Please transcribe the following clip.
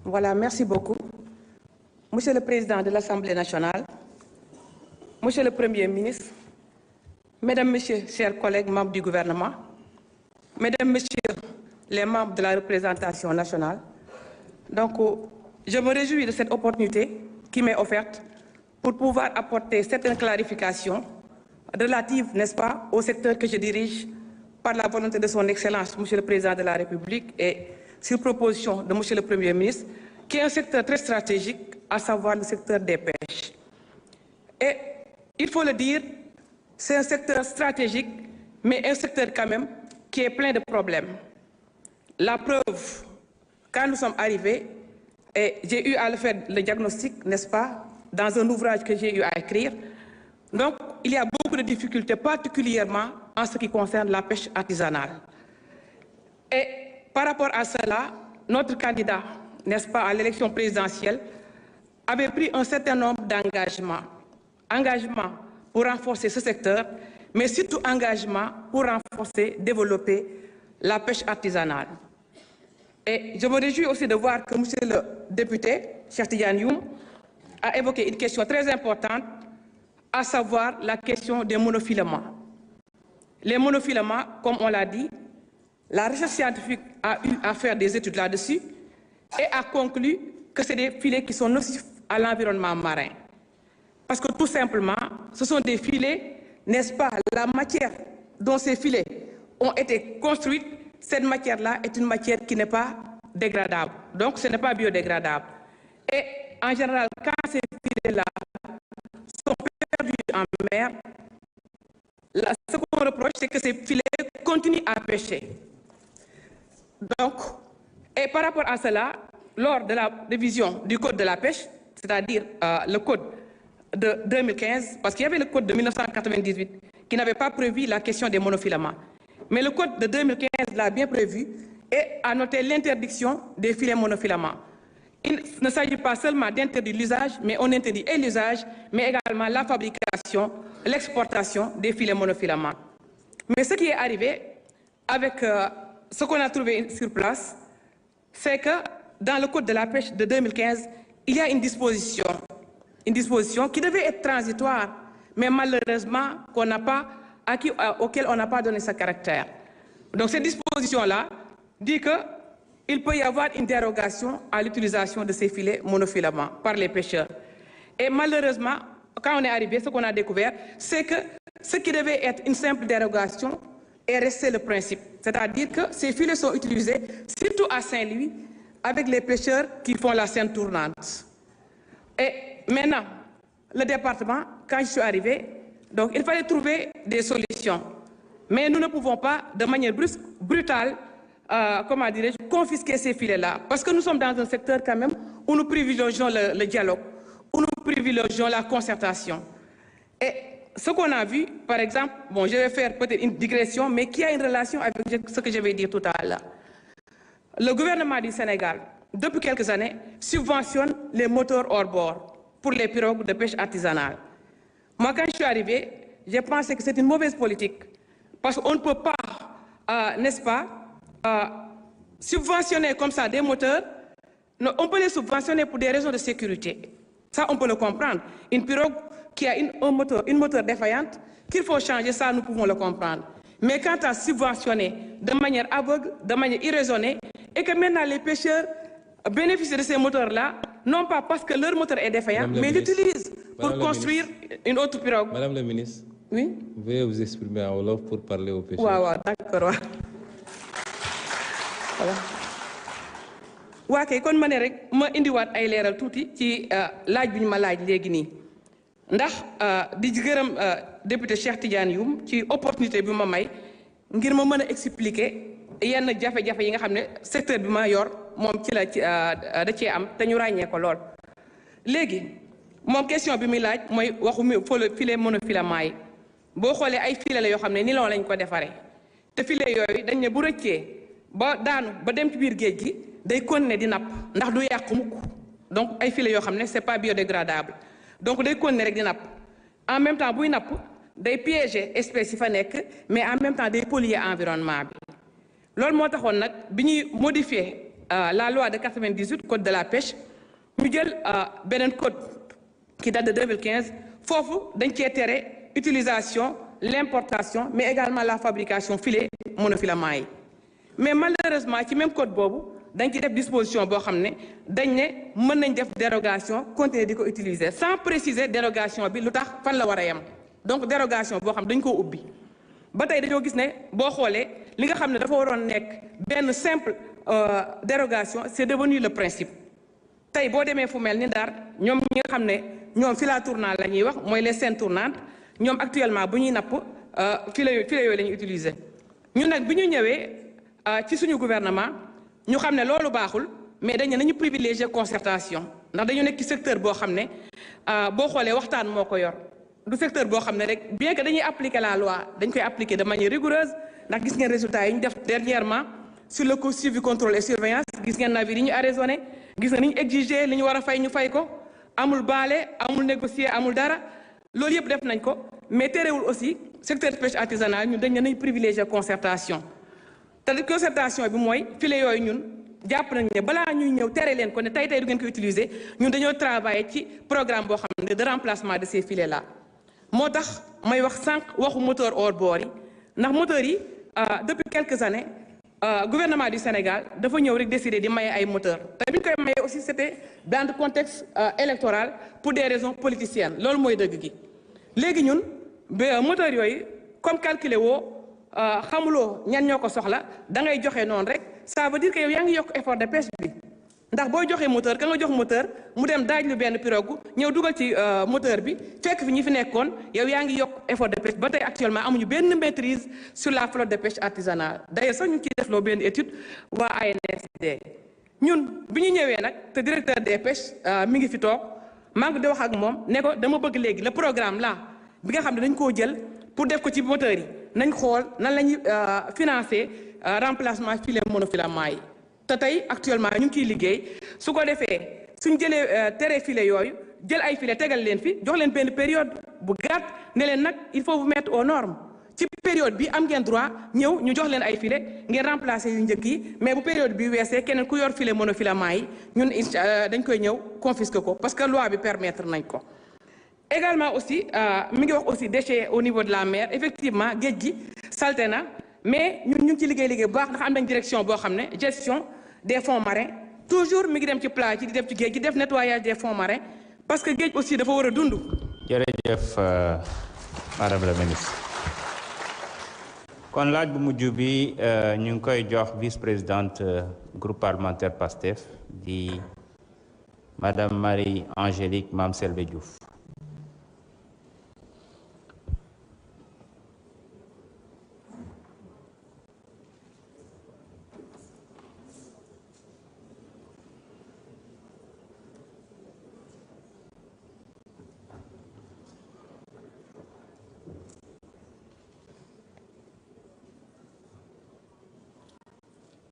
Voilà, merci beaucoup. Monsieur le Président de l'Assemblée nationale, Monsieur le Premier ministre, Mesdames, Messieurs, chers collègues membres du gouvernement, Mesdames, Messieurs les membres de la représentation nationale, donc je me réjouis de cette opportunité qui m'est offerte pour pouvoir apporter certaines clarifications relatives, n'est-ce pas, au secteur que je dirige par la volonté de son Excellence, Monsieur le Président de la République, et sur proposition de Monsieur le Premier ministre, qui est un secteur très stratégique, à savoir le secteur des pêches. Et il faut le dire, c'est un secteur stratégique, mais un secteur quand même qui est plein de problèmes. La preuve, quand nous sommes arrivés, et j'ai eu à le faire le diagnostic, n'est-ce pas, dans un ouvrage que j'ai eu à écrire. Donc, il y a beaucoup de difficultés, particulièrement en ce qui concerne la pêche artisanale. Et par rapport à cela, notre candidat, n'est-ce pas, à l'élection présidentielle, avait pris un certain nombre d'engagements. Engagements pour renforcer ce secteur, mais surtout engagements pour renforcer, développer la pêche artisanale. Et je me réjouis aussi de voir que monsieur le député, Cheikh Tidiane Youm, a évoqué une question très importante, à savoir la question des monofilaments. Les monofilaments, comme on l'a dit, la recherche scientifique a eu à faire des études là-dessus et a conclu que c'est des filets qui sont nocifs à l'environnement marin. Parce que tout simplement, ce sont des filets, n'est-ce pas, la matière dont ces filets ont été construits, cette matière-là est une matière qui n'est pas dégradable. Donc ce n'est pas biodégradable. Et en général, quand ces filets-là sont perdus en mer, ce qu'on reproche, c'est que ces filets continuent à pêcher. Donc, et par rapport à cela, lors de la révision du Code de la pêche, c'est-à-dire le Code de 2015, parce qu'il y avait le Code de 1998 qui n'avait pas prévu la question des monofilaments. Mais le Code de 2015 l'a bien prévu et a noté l'interdiction des filets monofilaments. Il ne s'agit pas seulement d'interdire l'usage, mais on interdit et l'usage, mais également la fabrication, l'exportation des filets monofilaments. Mais ce qui est arrivé avec ce qu'on a trouvé sur place, c'est que dans le Code de la pêche de 2015, il y a une disposition qui devait être transitoire, mais malheureusement auquel on n'a pas donné ce caractère. Donc cette disposition-là dit qu'il peut y avoir une dérogation à l'utilisation de ces filets monofilaments par les pêcheurs. Et malheureusement, quand on est arrivé, ce qu'on a découvert, c'est que ce qui devait être une simple dérogation est resté le principe. C'est-à-dire que ces filets sont utilisés, surtout à Saint-Louis, avec les pêcheurs qui font la scène tournante. Et maintenant, le département, quand je suis arrivé, donc il fallait trouver des solutions. Mais nous ne pouvons pas, de manière brutale, confisquer ces filets-là. Parce que nous sommes dans un secteur quand même où nous privilégions le dialogue, où nous privilégions la concertation. Et ce qu'on a vu, par exemple, bon, je vais faire peut-être une digression, mais qui a une relation avec ce que je vais dire tout à l'heure. Le gouvernement du Sénégal, depuis quelques années, subventionne les moteurs hors bord pour les pirogues de pêche artisanale. Moi, quand je suis arrivé, j'ai pensé que c'est une mauvaise politique. Parce qu'on ne peut pas, n'est-ce pas, subventionner comme ça des moteurs. Non, on peut les subventionner pour des raisons de sécurité. Ça, on peut le comprendre. Une pirogue qui a une moteur défaillante, qu'il faut changer, ça, nous pouvons le comprendre. Mais quant à subventionner de manière aveugle, de manière irraisonnée, et que maintenant les pêcheurs bénéficient de ces moteurs-là, non pas parce que leur moteur est défaillant, mais l'utilisent pour construire une autre pirogue. Madame la ministre, oui? Veuillez vous exprimer en wolof pour parler aux pêcheurs. Oui, d'accord. Voilà. waa kay kon ma ne rek ma indiwaat ay leeral tuuti ci laaj bi ñu ma laaj léegi nii ndax di gërëm député Cheikh Tidiane Youm ci opportunité bi ma may ngir ma mën a expliquer yenn jafe-jafe yi nga xam ne secteur bi ma yor moom ci la da cee am te ñu ràññee ko lool. léegi moom question bi muy laaj mooy waxu filet monofilament yi boo xoolee ay filet la yoo xam ne nylon lañ ko defaree te filet yooyu dañ ne bu rëccee ba daanu ba dem ci biir géej gi day continuer di napp ndax du yàqu mukk donc ay filets yoo xam ne c'est pas biodégradable donc day continuer rek di napp en même temps buy napp day piéger espèces yi fa nekk mais en même temps day polluer environnement bi loolu moo taxoon nag bi ñuy modifier la loi de 98 code de la pêche ñu jël beneen code qui date de 2015 foofu dañ cee tere utilisation l'importation mais également la fabrication filet monofilament yi mais malheureusement ci même code boobu dañ ci def disposition boo xam ne dañ ne mën nañ def dérogation continuer di ko utiliser sans préciser dérogation bi lu tax fan la war a yem donc dérogation boo xam dañ koo ubbi ba tey dañoo gis ne boo xoolee li nga xam ne dafa waroon nekk benn simple dérogation c'est devenu le principe tey boo demee fu mel ni Ndar ñoom ñi nga xam ne ñoom filet tournant la ñuy wax mooy les chaînes tournantes ñoom actuellement bu ñuy napp filet yooyu la ñuy utiliser ñun nag bi ñu ñëwee ci suñu gouvernement ñu xam ne loolu baaxul mais dañu nañu privilégier concertation ndax dañu nekk ci secteur boo xam ne boo xoolee waxtaan moo ko yor du secteur boo xam ne rek bien que dañuy appliquer la loi dañ koy appliquer de manière rigoureuse ndax gis ngeen résultats yi ñu def dernièrement sur le suivi contrôle et surveillance gis ngeen navire yi ñu arraisonné gis nga ni ñu exiger li ñu war a fay ñu fay ko amul baale amul négocier amul dara loolu yëpp def nañ ko mais terewul aussi secteur pêche artisanale ñun dañ ne nañ privilégier concertation te concertation bi mooy filet yooyu ñun jàpp nañ ne balaa ñuy ñëw tere leen ko ne tey du ngeen ko utiliser ñun dañoo travailler ci programme boo xam ne de remplacement de ces filets là moo tax may wax sànq waxu moteur hors bord yi ndax moteurs yi depuis quelques années gouvernement du Sénégal dafa ñëw rek décider di maye ay moteurs te bi ñu koy maye aussi c'était dans le contexte électoral pour des raisons politiciennes loolu mooy dëgg gi léegi ñun moteurs yooyu comme calculer woo xamuloo ñan ñoo ko soxla da ngay joxe noonu rek ça veut dire que yow yaa ngi yokk effort de pêche bi ndax boo joxee moteur ka nga jox moteur mu dem daaj lu benn pirogue ñëw dugal ci moteur bi fekk fi ñi fi nekkoon yow yaa ngi yokk effort de pêche ba tey actuellement amuñu benn maîtrise sur la flotte de pêche artisanale d'ailleurs sax ñu ngi ciy def loo benn étude waa ANSD ñun bi ñu ñëwee nag te directeur des pêches mi ngi fi toog maa ngi di wax ak moom ne ko dama bëgg léegi le programme là bi nga xam ne dañ koo jël pour def ko ci moteurs yi nañ xool nan la ñuy financer remplacement filet monofilament yi te tey actuellement ñu ngi ciy liggéey su ko defee suñ jëlee tere filet yooyu jël ay filet tegal leen fi jox leen benn période bu gàtt ne leen nag il faut vous mettre aux normes ci période bi am ngeen droit ñëw ñu jox leen ay filet ngeen remplacer yu njëkk yi mais bu période bi weesee keneen ku yor filet monofilament yi ñun dañ koy ñëw confisquer ko parce que loi bi permettre nañ ko. également aussi mi ngi wax aussi déchets au niveau de la mer effectivement géej gi salte na mais ñun ñu ngi ci liggéey bu baax ndax am nañ direction boo xam ne gestion des fonds marins toujours mi ngi dem ci plage yi di dem ci géej gi def nettoyage des fonds marins parce que géej aussi dafa war a dund. jërëjëf madame la ministre kon laaj bu mujj bi ñu ngi koy jox vice-présidente groupe parlementaire PASTEF di madame Marie Angélique Mame Selbé Diouf.